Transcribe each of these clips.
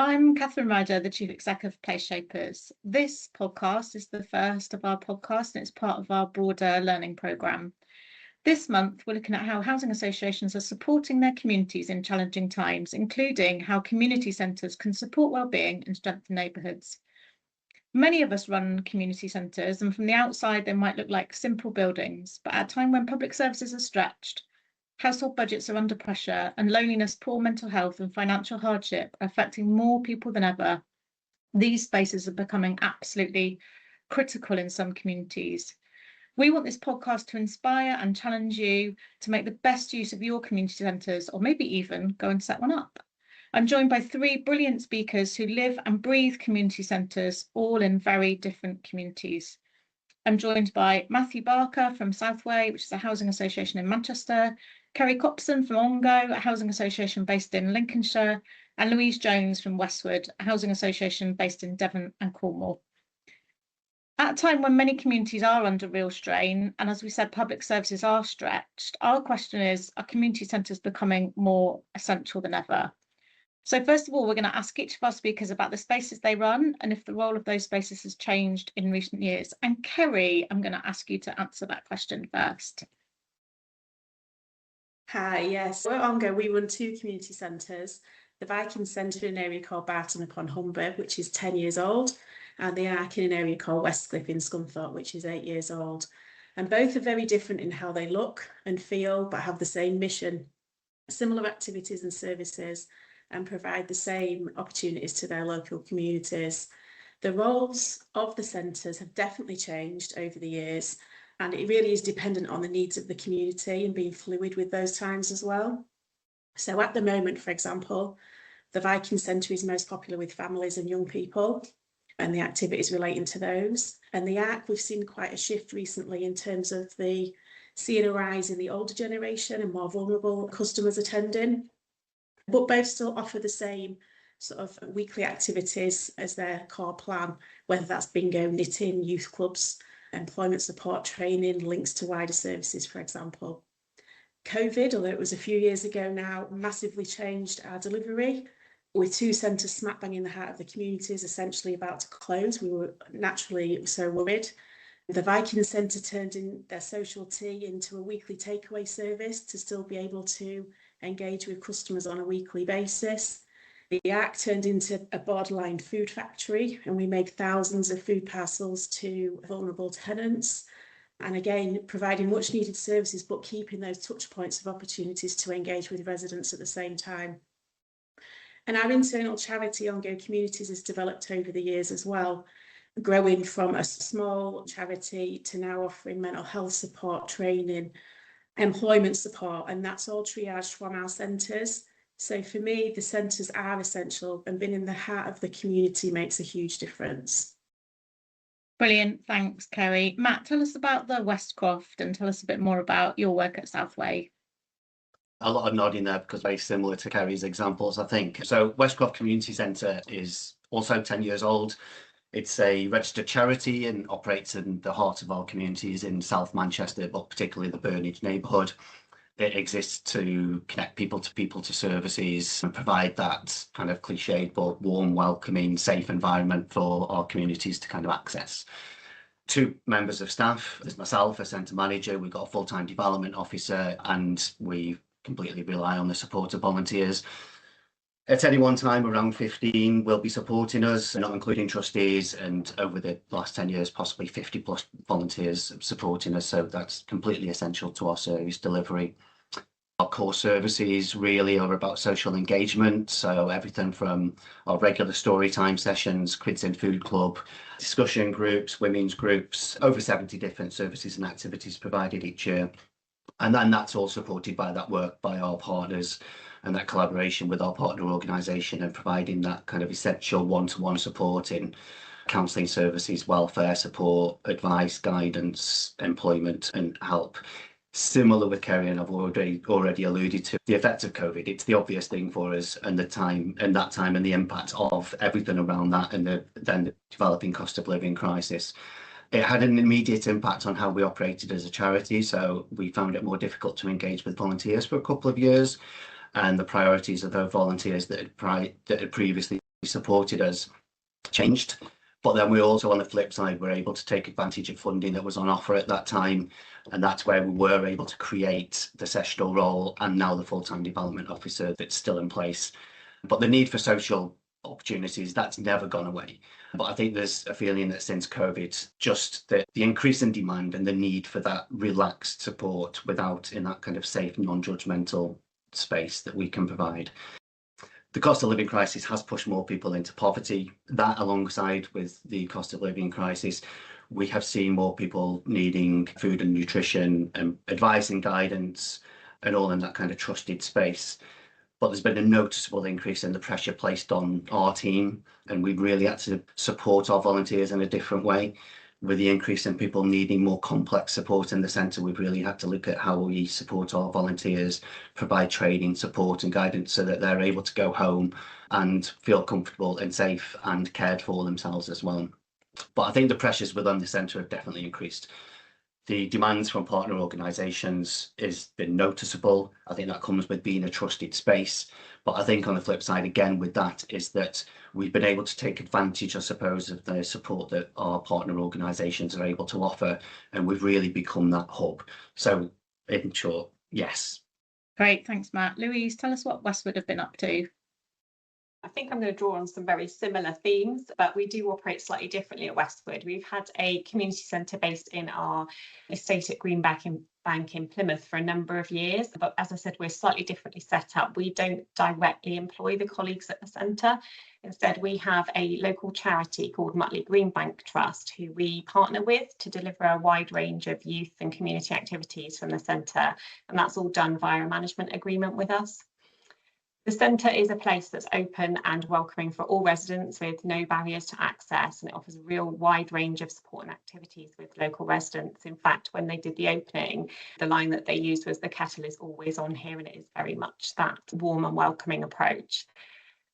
I'm Catherine Ryder, the Chief Exec of PlaceShapers. This podcast is the first of our podcasts and it's part of our broader learning programme. This month, we're looking at how housing associations are supporting their communities in challenging times, including how community centres can support wellbeing and strengthen neighbourhoods. Many of us run community centres, and from the outside, they might look like simple buildings, but at a time when public services are stretched, household budgets are under pressure, and loneliness, poor mental health, and financial hardship are affecting more people than ever, these spaces are becoming absolutely critical in some communities. We want this podcast to inspire and challenge you to make the best use of your community centres, or maybe even go and set one up. I'm joined by three brilliant speakers who live and breathe community centres, all in very different communities. I'm joined by Matthew Barker from Southway, which is a housing association in Manchester, Kerry Copson from Ongo, a housing association based in Lincolnshire, and Louise Jones from Westward, a housing association based in Devon and Cornwall. At a time when many communities are under real strain, and as we said, public services are stretched, our question is, are community centres becoming more essential than ever? So first of all, we're going to ask each of our speakers about the spaces they run and if the role of those spaces has changed in recent years. And Kerry, I'm going to ask you to answer that question first. Hi, yes. We're at Ongo. We run two community centres. The Viking Centre in an area called Barton upon Humber, which is 10 years old, and the Ark in an area called Westcliff in Scunthorpe, which is 8 years old. And both are very different in how they look and feel, but have the same mission, similar activities and services, and provide the same opportunities to their local communities. The roles of the centres have definitely changed over the years, and it really is dependent on the needs of the community and being fluid with those times as well. So at the moment, for example, the Viking Centre is most popular with families and young people and the activities relating to those. And the Ark, we've seen quite a shift recently in terms of seeing a rise in the older generation and more vulnerable customers attending. But both still offer the same sort of weekly activities as their core plan, whether that's bingo, knitting, youth clubs, employment support training, links to wider services, for example. COVID, although it was a few years ago now, massively changed our delivery, with two centres smack bang in the heart of the communities essentially about to close. We were naturally so worried. The Viking Centre turned in their social tea into a weekly takeaway service to still be able to engage with customers on a weekly basis. The Ark turned into a borderline food factory, and we made thousands of food parcels to vulnerable tenants. And again, providing much needed services, but keeping those touch points of opportunities to engage with residents at the same time. And our internal charity, Ongo Communities, has developed over the years as well, growing from a small charity to now offering mental health support, training, employment support, and that's all triaged from our centres. So for me, the centres are essential, and being in the heart of the community makes a huge difference. Brilliant, thanks Kerry. Matt, tell us about the Westcroft and tell us a bit more about your work at Southway. A lot of nodding there because very similar to Kerry's examples, I think. So Westcroft Community Centre is also 10 years old. It's a registered charity and operates in the heart of our communities in South Manchester, but particularly the Burnage neighbourhood. It exists to connect people to services and provide that kind of cliched but warm, welcoming, safe environment for our communities to kind of access. Two members of staff, there's myself, a centre manager, we've got a full-time development officer, and we completely rely on the support of volunteers. At any one time, around 15 will be supporting us, not including trustees, and over the last 10 years, possibly 50 plus volunteers supporting us. So that's completely essential to our service delivery. Our core services really are about social engagement. So everything from our regular story time sessions, Kids in Food Club, discussion groups, women's groups, over 70 different services and activities provided each year. And then that's all supported by that work by our partners and that collaboration with our partner organisation and providing that kind of essential one-to-one support in counselling services, welfare support, advice, guidance, employment and help. Similar with Kerry, and I've already alluded to the effect of COVID. It's the obvious thing for us, and the time and the impact of everything around that, and then the developing cost of living crisis. It had an immediate impact on how we operated as a charity, so we found it more difficult to engage with volunteers for a couple of years, and the priorities of those volunteers that had previously supported us changed. But then we also, on the flip side, were able to take advantage of funding that was on offer at that time. And that's where we were able to create the sessional role and now the full-time development officer that's still in place. But the need for social opportunities, that's never gone away. But I think there's a feeling that since COVID, just the increase in demand and the need for that relaxed support without in that kind of safe, non-judgmental space that we can provide. The cost of living crisis has pushed more people into poverty. That, alongside with the cost of living crisis, we have seen more people needing food and nutrition and advice and guidance and all in that kind of trusted space. But there's been a noticeable increase in the pressure placed on our team, and we've really had to support our volunteers in a different way. With the increase in people needing more complex support in the centre, we've really had to look at how we support our volunteers, provide training, support and guidance so that they're able to go home and feel comfortable and safe and cared for themselves as well. But I think the pressures within the centre have definitely increased. The demands from partner organisations has been noticeable. I think that comes with being a trusted space. But I think on the flip side, again, with that is that we've been able to take advantage, I suppose, of the support that our partner organisations are able to offer. And we've really become that hub. So in short, yes. Great, thanks, Matt. Louise, tell us what Westward have been up to. I think I'm going to draw on some very similar themes, but we do operate slightly differently at Westward. We've had a community centre based in our estate at Greenbank in Plymouth for a number of years. But as I said, we're slightly differently set up. We don't directly employ the colleagues at the centre. Instead, we have a local charity called Mutley Greenbank Trust, who we partner with to deliver a wide range of youth and community activities from the centre. And that's all done via a management agreement with us. The centre is a place that's open and welcoming for all residents with no barriers to access, and it offers a real wide range of support and activities with local residents. In fact, when they did the opening, the line that they used was "the kettle is always on here," and it is very much that warm and welcoming approach.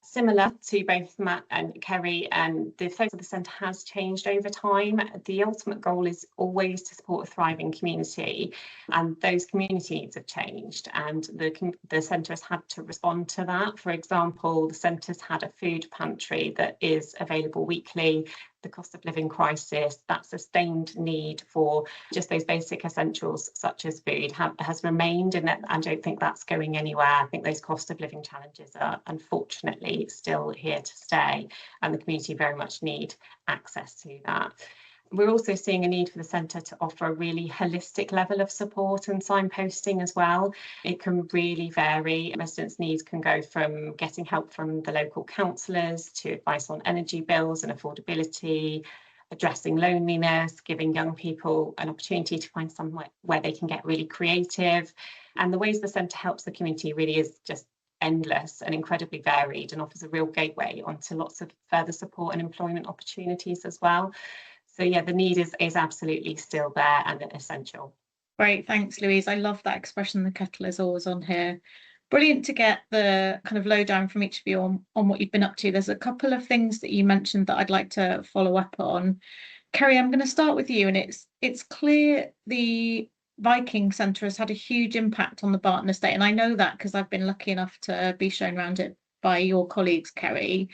Similar to both Matt and Kerry, and the focus of the centre has changed over time. The ultimate goal is always to support a thriving community, and those community needs have changed, and the centre has had to respond to that. For example, the centre's had a food pantry that is available weekly. The cost of living crisis, that sustained need for just those basic essentials such as food has remained, and I don't think that's going anywhere. I think those cost of living challenges are unfortunately still here to stay, and the community very much need access to that. We're also seeing a need for the centre to offer a really holistic level of support and signposting as well. It can really vary. Residents' needs can go from getting help from the local councillors to advice on energy bills and affordability, addressing loneliness, giving young people an opportunity to find somewhere where they can get really creative. And the ways the centre helps the community really is just endless and incredibly varied, and offers a real gateway onto lots of further support and employment opportunities as well. So yeah, the need is absolutely still there and essential. Great, thanks, Louise. I love that expression, "the kettle is always on here." Brilliant to get the kind of lowdown from each of you on what you've been up to. There's a couple of things that you mentioned that I'd like to follow up on. Kerry, I'm going to start with you, and it's clear the Viking Centre has had a huge impact on the Barton estate, and I know that because I've been lucky enough to be shown around it by your colleagues, Kerry.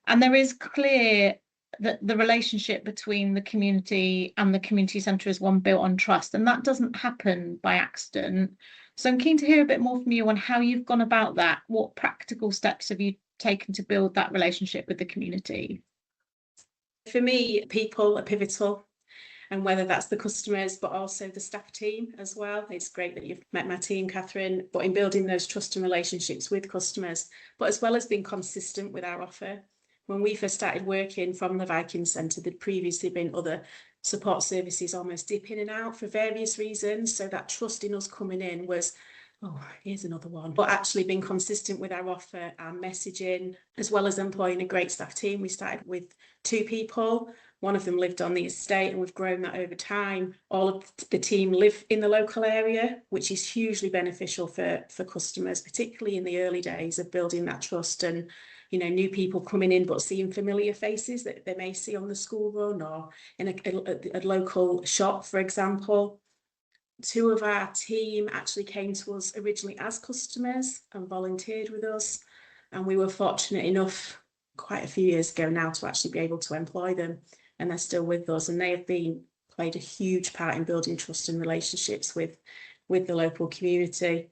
And there is clear that the relationship between the community and the community centre is one built on trust, and that doesn't happen by accident. So I'm keen to hear a bit more from you on how you've gone about that. What practical steps have you taken to build that relationship with the community? For me, people are pivotal, and whether that's the customers but also the staff team as well. It's great that you've met my team, Catherine, but in building those trust and relationships with customers, but as well as being consistent with our offer. When we first started working from the Viking Centre, there'd previously been other support services almost dip in and out for various reasons. So that trust in us coming in was, oh, here's another one. But actually being consistent with our offer, our messaging, as well as employing a great staff team. We started with 2 people. One of them lived on the estate, and we've grown that over time. All of the team live in the local area, which is hugely beneficial for customers, particularly in the early days of building that trust, and new people coming in but seeing familiar faces that they may see on the school run or in a local shop, for example. 2 of our team actually came to us originally as customers and volunteered with us, and we were fortunate enough quite a few years ago now to actually be able to employ them, and they're still with us, and they have played a huge part in building trust and relationships with the local community.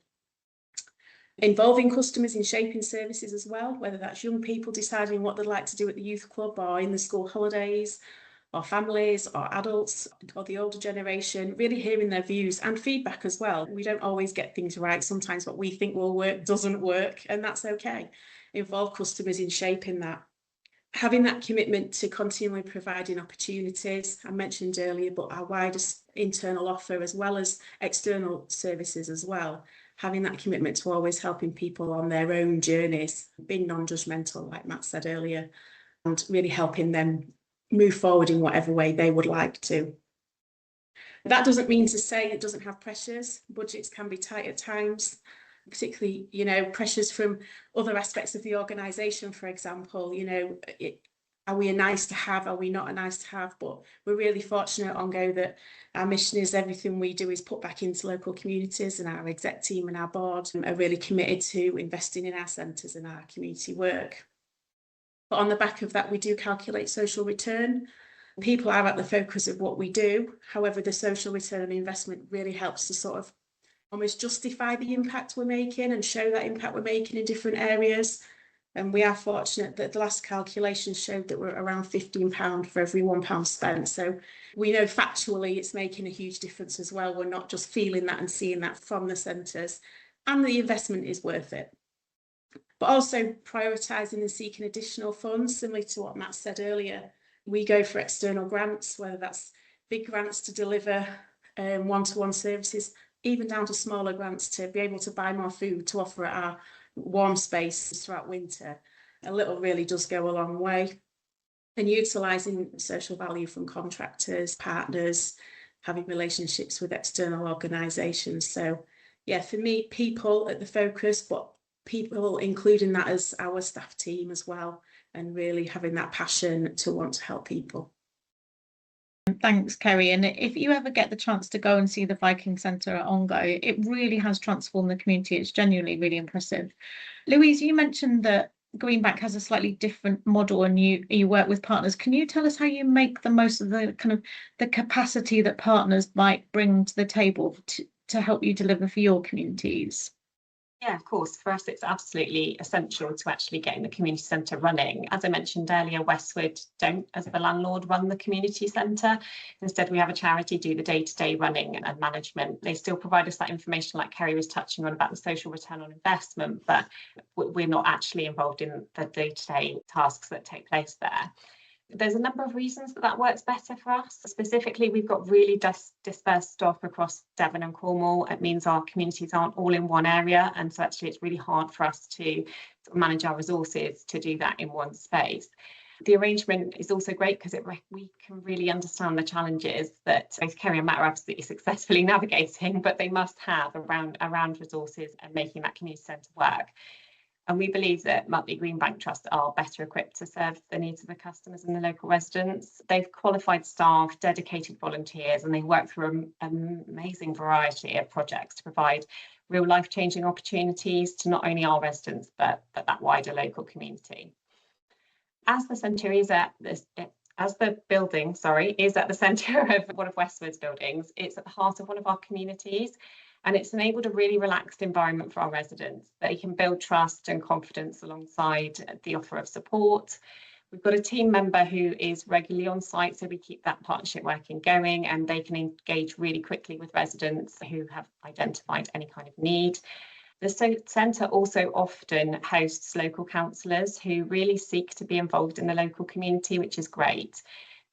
Involving customers in shaping services as well, whether that's young people deciding what they'd like to do at the youth club or in the school holidays, or families or adults or the older generation, really hearing their views and feedback as well. We don't always get things right. Sometimes what we think will work doesn't work, and that's okay. Involve customers in shaping that. Having that commitment to continually providing opportunities, I mentioned earlier, but our widest internal offer as well as external services as well. Having that commitment to always helping people on their own journeys, being non-judgmental, like Matt said earlier, and really helping them move forward in whatever way they would like to. That doesn't mean to say it doesn't have pressures. Budgets can be tight at times, particularly, pressures from other aspects of the organisation, for example. Are we a nice to have? Are we not a nice to have? But we're really fortunate at Ongo that our mission is everything we do is put back into local communities, and our exec team and our board are really committed to investing in our centres and our community work. But on the back of that, we do calculate social return. People are at the focus of what we do. However, the social return on investment really helps to sort of almost justify the impact we're making and show that impact we're making in different areas. And we are fortunate that the last calculation showed that we're around £15 for every £1 spent. So we know factually it's making a huge difference as well. We're not just feeling that and seeing that from the centres, and the investment is worth it. But also prioritising and seeking additional funds, similar to what Matt said earlier. We go for external grants, whether that's big grants to deliver one-to-one services, even down to smaller grants to be able to buy more food to offer at our warm space throughout winter. A little really does go a long way. And utilising social value from contractors, partners, having relationships with external organisations. So yeah, for me, people at the focus, but people including that as our staff team as well, and really having that passion to want to help people. Thanks, Kerry. And if you ever get the chance to go and see the Viking Centre at Ongo, it really has transformed the community. It's genuinely really impressive. Louise, you mentioned that Greenbank has a slightly different model, and you work with partners. Can you tell us how you make the most of the kind of the capacity that partners might bring to the table to help you deliver for your communities? Yeah, of course. For us, it's absolutely essential to actually getting the community centre running. As I mentioned earlier, Westward don't, as the landlord, run the community centre. Instead, we have a charity do the day-to-day running and management. They still provide us that information, like Kerry was touching on, about the social return on investment, but we're not actually involved in the day-to-day tasks that take place there. There's a number of reasons that works better for us. Specifically, we've got really dispersed staff across Devon and Cornwall. It means our communities aren't all in one area, and so actually it's really hard for us to manage our resources to do that in one space. The arrangement is also great because we can really understand the challenges that both Kerry and Matt are absolutely successfully navigating, but they must have around resources and making that community centre work. And we believe that Mutley Greenbank Trust are better equipped to serve the needs of the customers and the local residents. They've qualified staff, dedicated volunteers, and they work through an amazing variety of projects to provide real life-changing opportunities to not only our residents, but that wider local community. As the centre is as the building, is at the centre of one of Westward's buildings, it's at the heart of one of our communities. And it's enabled a really relaxed environment for our residents. They can build trust and confidence alongside the offer of support. We've got a team member who is regularly on site, so we keep that partnership working going, and they can engage really quickly with residents who have identified any kind of need. The centre also often hosts local councillors who really seek to be involved in the local community, which is great.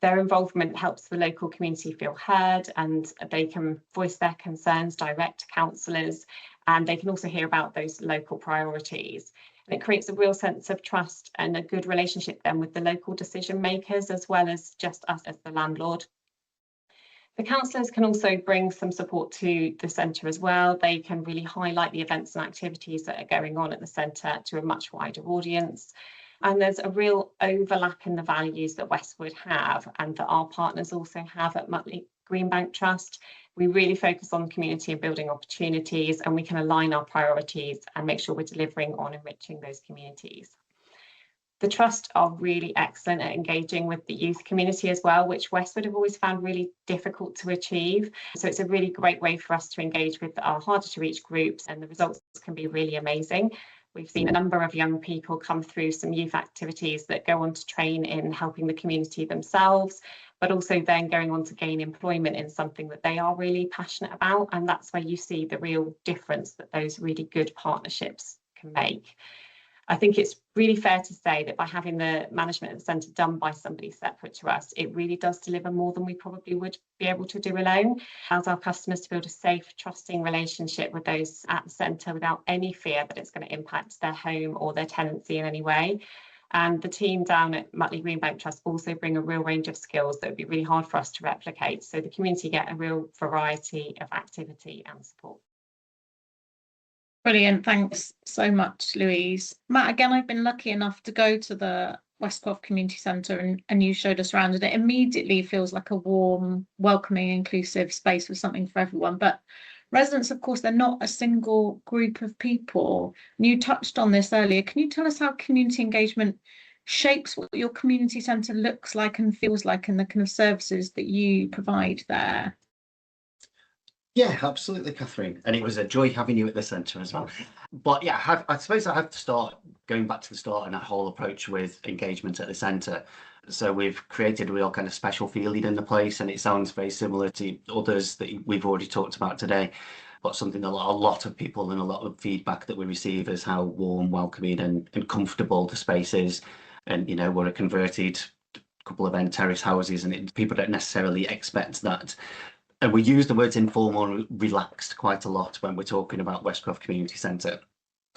Their involvement helps the local community feel heard, and they can voice their concerns direct to councillors, and they can also hear about those local priorities. And it creates a real sense of trust and a good relationship then with the local decision makers, as well as just us as the landlord. The councillors can also bring some support to the centre as well. They can really highlight the events and activities that are going on at the centre to a much wider audience. And there's a real overlap in the values that Westward have and that our partners also have at Mutley Greenbank Trust. We really focus on community and building opportunities, and we can align our priorities and make sure we're delivering on enriching those communities. The Trust are really excellent at engaging with the youth community as well, which Westward have always found really difficult to achieve. So it's a really great way for us to engage with our harder to reach groups, and the results can be really amazing. We've seen a number of young people come through some youth activities that go on to train in helping the community themselves, but also then going on to gain employment in something that they are really passionate about. And that's where you see the real difference that those really good partnerships can make. I think it's really fair to say that by having the management of the centre done by somebody separate to us, it really does deliver more than we probably would be able to do alone. It allows our customers to build a safe, trusting relationship with those at the centre without any fear that it's going to impact their home or their tenancy in any way. And the team down at Mutley Greenbank Trust also bring a real range of skills that would be really hard for us to replicate. So the community get a real variety of activity and support. Brilliant. Thanks so much, Louise. Matt, again, I've been lucky enough to go to the Westcroft Community Centre and you showed us around, and it immediately feels like a warm, welcoming, inclusive space with something for everyone. But residents, of course, they're not a single group of people. And you touched on this earlier. Can you tell us how community engagement shapes what your community centre looks like and feels like, and the kind of services that you provide there? Yeah, absolutely, Catherine. And it was a joy having you at the centre as well. But yeah, I suppose I have to start going back to the start and that whole approach with engagement at the centre. So we've created a real kind of special feeling in the place, and it sounds very similar to others that we've already talked about today. But something a lot of people and a lot of feedback that we receive is how warm, welcoming and comfortable the space is. And, you know, we're a converted couple of end terrace houses, and people don't necessarily expect that. And we use the words informal and relaxed quite a lot when we're talking about Westcroft Community Centre.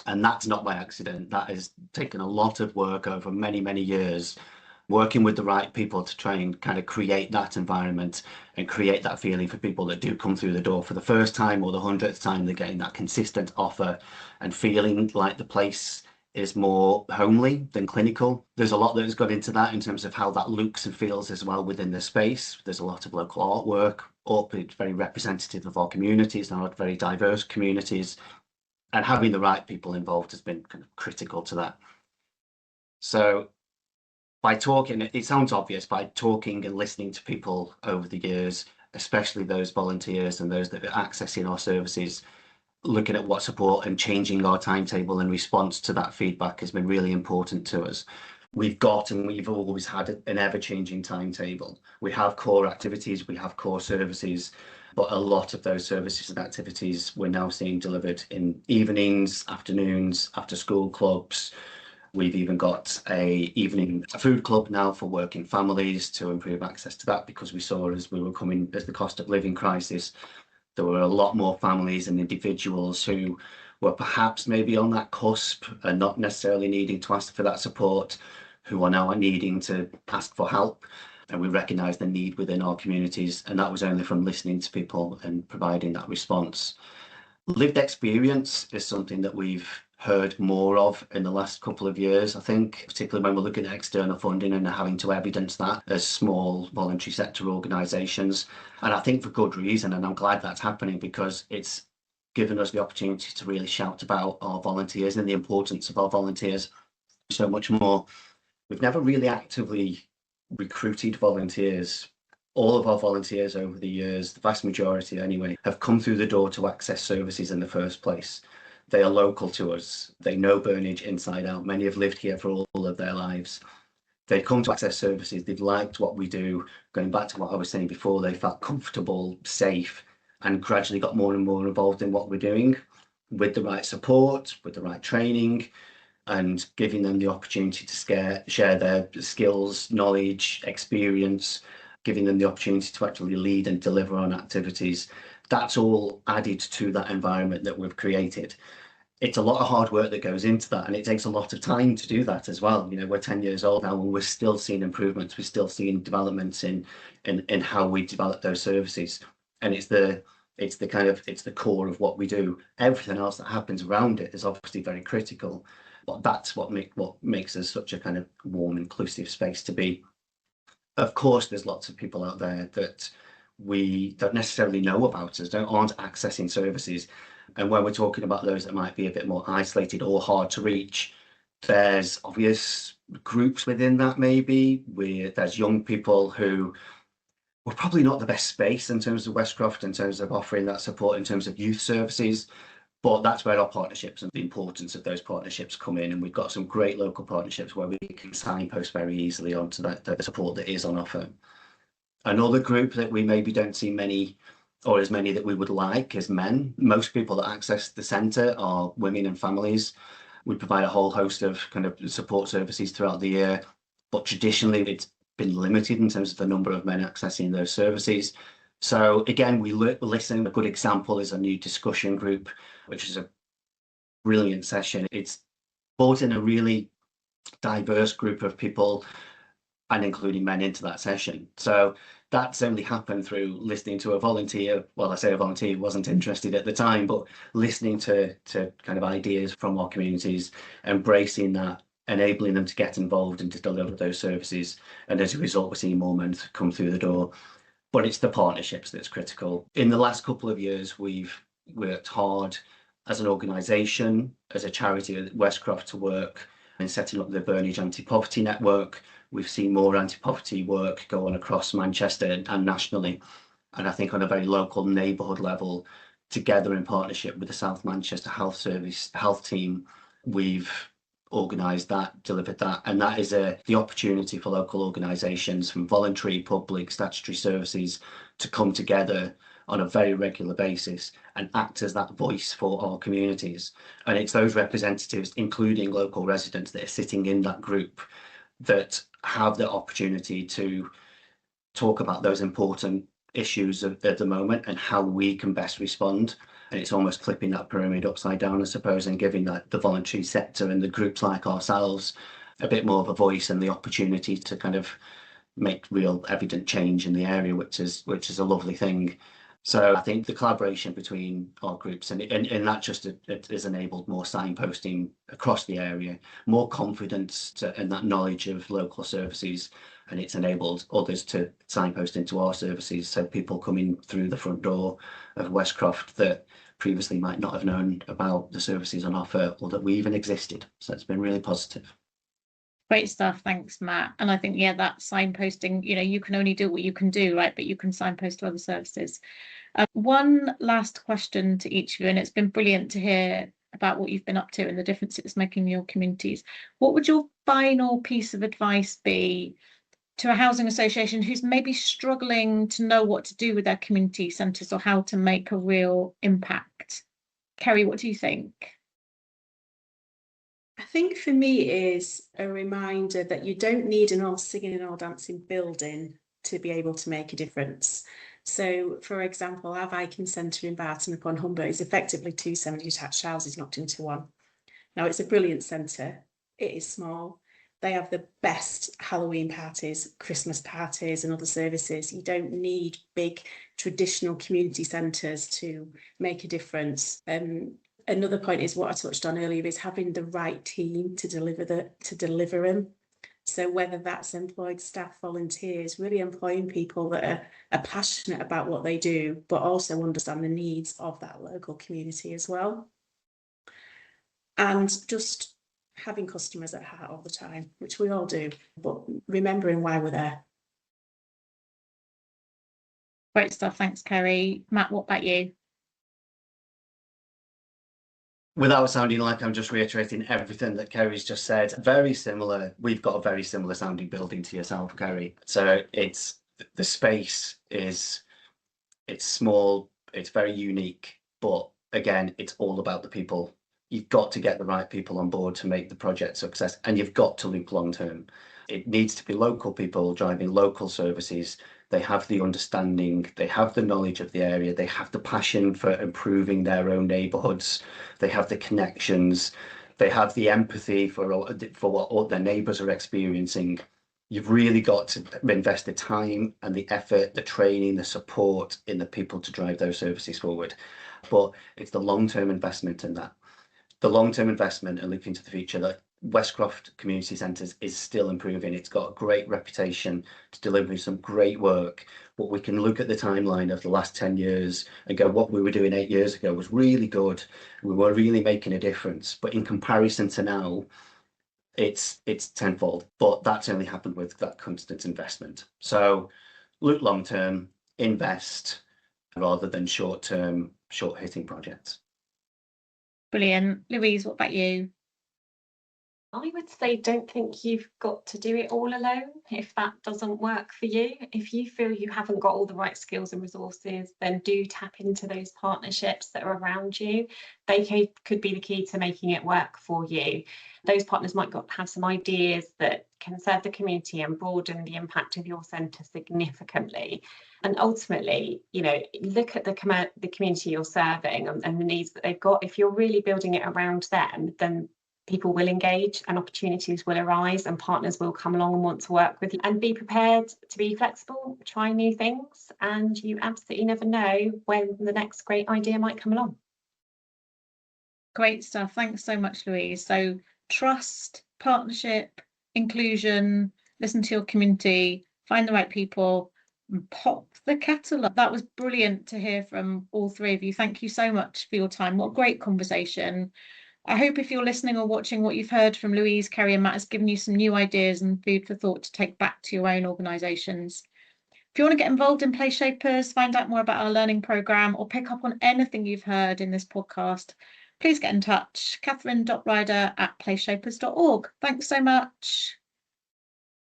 And that's not by accident. That has taken a lot of work over many, many years, working with the right people to try and kind of create that environment and create that feeling for people that do come through the door for the first time or the 100th time. They're getting that consistent offer and feeling like the place is more homely than clinical. There's a lot that has gone into that in terms of how that looks and feels as well within the space. There's a lot of local artwork up. It's very representative of our communities, and our very diverse communities. And having the right people involved has been kind of critical to that. So by talking, it sounds obvious, by talking and listening to people over the years, especially those volunteers and those that are accessing our services, looking at what support and changing our timetable in response to that feedback has been really important to us. We've got and we've always had an ever-changing timetable. We have core activities, we have core services, but a lot of those services and activities we're now seeing delivered in evenings, afternoons, after school clubs. We've even got a food club now for working families to improve access to that, because we saw as we were coming as the cost of living crisis, there were a lot more families and individuals who were perhaps maybe on that cusp and not necessarily needing to ask for that support, who are now needing to ask for help. And we recognise the need within our communities, and that was only from listening to people and providing that response. Lived experience is something that we've heard more of in the last couple of years, I think, particularly when we're looking at external funding and having to evidence that as small voluntary sector organisations. And I think for good reason, and I'm glad that's happening, because it's given us the opportunity to really shout about our volunteers and the importance of our volunteers so much more. We've never really actively recruited volunteers. All of our volunteers over the years, the vast majority anyway, have come through the door to access services in the first place. They are local to us. They know Burnage inside out. Many have lived here for all of their lives. They come to access services. They've liked what we do. Going back to what I was saying before, they felt comfortable, safe, and gradually got more and more involved in what we're doing with the right support, with the right training, and giving them the opportunity to share their skills, knowledge, experience, giving them the opportunity to actually lead and deliver on activities. That's all added to that environment that we've created. It's a lot of hard work that goes into that, and it takes a lot of time to do that as well. You know, we're 10 years old now, and we're still seeing improvements. We're still seeing developments in how we develop those services. And it's the core of what we do. Everything else that happens around it is obviously very critical, but that's what makes us such a kind of warm, inclusive space to be. Of course, there's lots of people out there that we don't necessarily know about us, aren't accessing services. And when we're talking about those that might be a bit more isolated or hard to reach, There's obvious groups within that, maybe, where there's young people who were probably not the best space in terms of Westcroft, in terms of offering that support, in terms of youth services. But that's where our partnerships and the importance of those partnerships come in. And we've got some great local partnerships where we can signpost very easily onto the support that is on offer. Another group that we maybe don't see many, or as many that we would like, is men. Most people that access the centre are women and families. We provide a whole host of kind of support services throughout the year, but traditionally it's been limited in terms of the number of men accessing those services. So again, we listen. A good example is a new discussion group, which is a brilliant session. It's brought in a really diverse group of people and including men into that session. So that's only happened through listening to a volunteer. Well, I say a volunteer wasn't interested at the time, but listening to kind of ideas from our communities, embracing that, enabling them to get involved and to deliver those services. And as a result, we're seeing more men come through the door. But it's the partnerships that's critical. In the last couple of years, we've worked hard as an organisation, as a charity at Westcroft, to work in setting up the Burnage Anti-Poverty Network. We've seen more anti-poverty work go on across Manchester and nationally. And I think on a very local neighbourhood level, together in partnership with the South Manchester Health Service health team, we've organised that, delivered that, and that is the opportunity for local organisations from voluntary, public, statutory services to come together on a very regular basis and act as that voice for our communities. And it's those representatives, including local residents, that are sitting in that group that have the opportunity to talk about those important issues at the moment and how we can best respond. And it's almost flipping that pyramid upside down, I suppose, and giving that the voluntary sector and the groups like ourselves a bit more of a voice and the opportunity to kind of make real evident change in the area, which is a lovely thing. So I think the collaboration between our groups and that just it has enabled more signposting across the area, more confidence and that knowledge of local services, and it's enabled others to signpost into our services. So people coming through the front door of Westcroft that previously might not have known about the services on offer or that we even existed. So it's been really positive. Great stuff. Thanks, Matt. And I think, yeah, that signposting, you can only do what you can do, right? But you can signpost to other services. One last question to each of you, and it's been brilliant to hear about what you've been up to and the difference it's making in your communities. What would your final piece of advice be to a housing association who's maybe struggling to know what to do with their community centres or how to make a real impact? Kerry, what do you think? I think for me it is a reminder that you don't need an all singing and all dancing building to be able to make a difference. So, for example, our Viking Centre in Barton upon Humber is effectively 2 semi-detached houses knocked into one. Now, it's a brilliant centre. It is small. They have the best Halloween parties, Christmas parties and other services. You don't need big traditional community centres to make a difference. Another point is what I touched on earlier is having the right team to deliver them. So whether that's employed staff, volunteers, really employing people that are passionate about what they do, but also understand the needs of that local community as well. And just having customers at heart all the time, which we all do, but remembering why we're there. Great stuff. Thanks, Kerry. Matt, what about you? Without sounding like I'm just reiterating everything that Kerry's just said, very similar. We've got a very similar sounding building to yourself, Kerry. So it's the space it's small, it's very unique, but again, it's all about the people. You've got to get the right people on board to make the project success, and you've got to look long term. It needs to be local people driving local services. They have the understanding, they have the knowledge of the area, they have the passion for improving their own neighbourhoods, they have the connections, they have the empathy for what all their neighbours are experiencing. You've really got to invest the time and the effort, the training, the support in the people to drive those services forward. But it's the long-term investment in that. The long-term investment and looking to the future, that Westcroft Community Centres is still improving. It's got a great reputation to delivering some great work, but we can look at the timeline of the last 10 years and go, what we were doing 8 years ago was really good. We were really making a difference. But in comparison to now, it's tenfold. But that's only happened with that constant investment. So look long term, invest rather than short term, short hitting projects. Brilliant. Louise, what about you? I would say don't think you've got to do it all alone if that doesn't work for you. If you feel you haven't got all the right skills and resources, then do tap into those partnerships that are around you. They could be the key to making it work for you. Those partners might have some ideas that can serve the community and broaden the impact of your centre significantly. And ultimately, you know, look at the community you're serving and the needs that they've got. If you're really building it around them, then people will engage and opportunities will arise and partners will come along and want to work with you. And be prepared to be flexible, try new things, and you absolutely never know when the next great idea might come along. Great stuff. Thanks so much, Louise. So trust, partnership, inclusion, listen to your community, find the right people, and pop the kettle up. That was brilliant to hear from all three of you. Thank you so much for your time. What a great conversation. I hope if you're listening or watching, what you've heard from Louise, Kerry and Matt has given you some new ideas and food for thought to take back to your own organisations. If you want to get involved in PlaceShapers, find out more about our learning programme or pick up on anything you've heard in this podcast, please get in touch. Catherine.Ryder@placeshapers.org. Thanks so much.